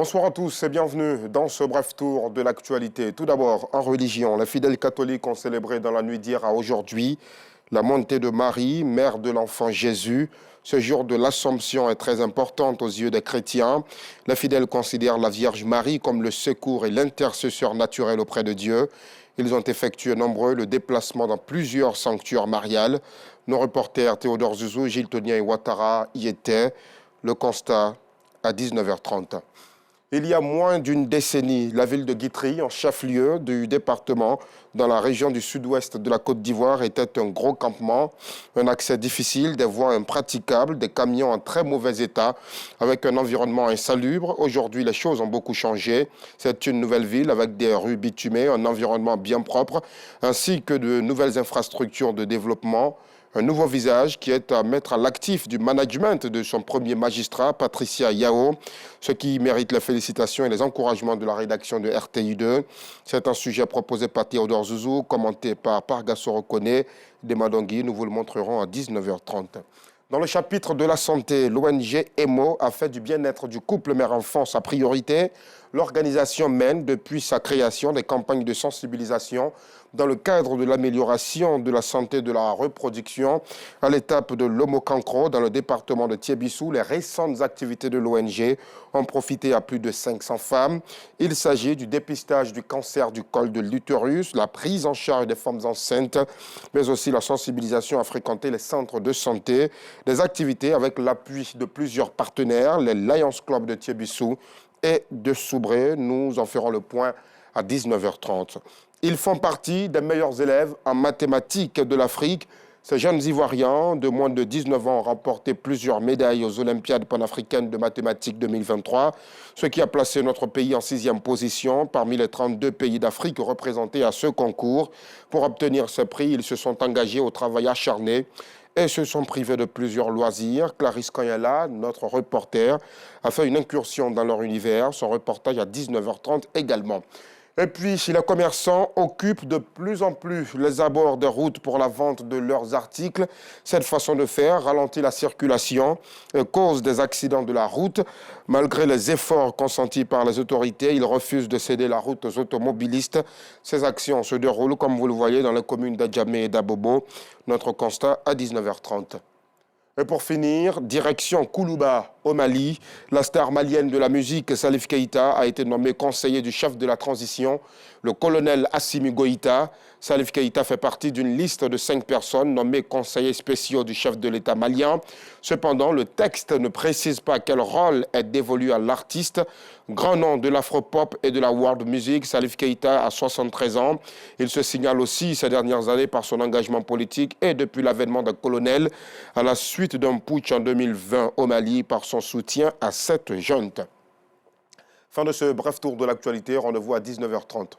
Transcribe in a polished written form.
Bonsoir à tous et bienvenue dans ce bref tour de l'actualité. Tout d'abord, en religion, les fidèles catholiques ont célébré dans la nuit d'hier à aujourd'hui la montée de Marie, mère de l'enfant Jésus. Ce jour de l'Assomption est très important aux yeux des chrétiens. Les fidèles considèrent la Vierge Marie comme le secours et l'intercesseur naturel auprès de Dieu. Ils ont effectué nombreux le déplacement dans plusieurs sanctuaires mariales. Nos reporters Théodore Zouzou, Gilles Tonien et Ouattara y étaient. Le constat à 19h30. Il y a moins d'une décennie, la ville de Guitry, en chef-lieu du département, dans la région du sud-ouest de la Côte d'Ivoire, était un gros campement, un accès difficile, des voies impraticables, des camions en très mauvais état, avec un environnement insalubre. Aujourd'hui, les choses ont beaucoup changé. C'est une nouvelle ville avec des rues bitumées, un environnement bien propre, ainsi que de nouvelles infrastructures de développement. Un nouveau visage qui est à mettre à l'actif du management de son premier magistrat, Patricia Yao, ce qui mérite les félicitations et les encouragements de la rédaction de RTI2. C'est un sujet proposé par Théodore Zouzou, commenté par Pargasso Rokone, Demadongui. Nous vous le montrerons à 19h30. Dans le chapitre de la santé, l'ONG EMO a fait du bien-être du couple mère-enfant sa priorité. L'organisation mène, depuis sa création, des campagnes de sensibilisation dans le cadre de l'amélioration de la santé de la reproduction. À l'étape de l'Homocancro, dans le département de Tiébissou, les récentes activités de l'ONG ont profité à plus de 500 femmes. Il s'agit du dépistage du cancer du col de l'utérus, la prise en charge des femmes enceintes, mais aussi la sensibilisation à fréquenter les centres de santé, des activités avec l'appui de plusieurs partenaires, les Lions Club de Tiébissou et de Soubré. Nous en ferons le point à 19h30. Ils font partie des meilleurs élèves en mathématiques de l'Afrique. Ces jeunes Ivoiriens de moins de 19 ans ont remporté plusieurs médailles aux Olympiades panafricaines de mathématiques 2023, ce qui a placé notre pays en 6e position parmi les 32 pays d'Afrique représentés à ce concours. Pour obtenir ce prix, ils se sont engagés au travail acharné et se sont privés de plusieurs loisirs. Clarisse Kanyala, notre reporter, a fait une incursion dans leur univers. Son reportage à 19h30 également. Et puis, si les commerçants occupent de plus en plus les abords des routes pour la vente de leurs articles, cette façon de faire ralentit la circulation et cause des accidents de la route. Malgré les efforts consentis par les autorités, ils refusent de céder la route aux automobilistes. Ces actions se déroulent, comme vous le voyez, dans les communes d'Adjamé et d'Abobo. Notre constat à 19h30. Et pour finir, direction Koulouba, au Mali. La star malienne de la musique, Salif Keïta, a été nommé conseiller du chef de la transition, le colonel Assimi Goïta. Salif Keïta fait partie d'une liste de 5 personnes nommées conseillers spéciaux du chef de l'État malien. Cependant, le texte ne précise pas quel rôle est dévolu à l'artiste. Grand nom de l'afropop et de la world music, Salif Keïta a 73 ans. Il se signale aussi ces dernières années par son engagement politique et depuis l'avènement d'un colonel à la suite d'un putsch en 2020 au Mali par son soutien à cette junte. Fin de ce bref tour de l'actualité. Rendez-vous à 19h30.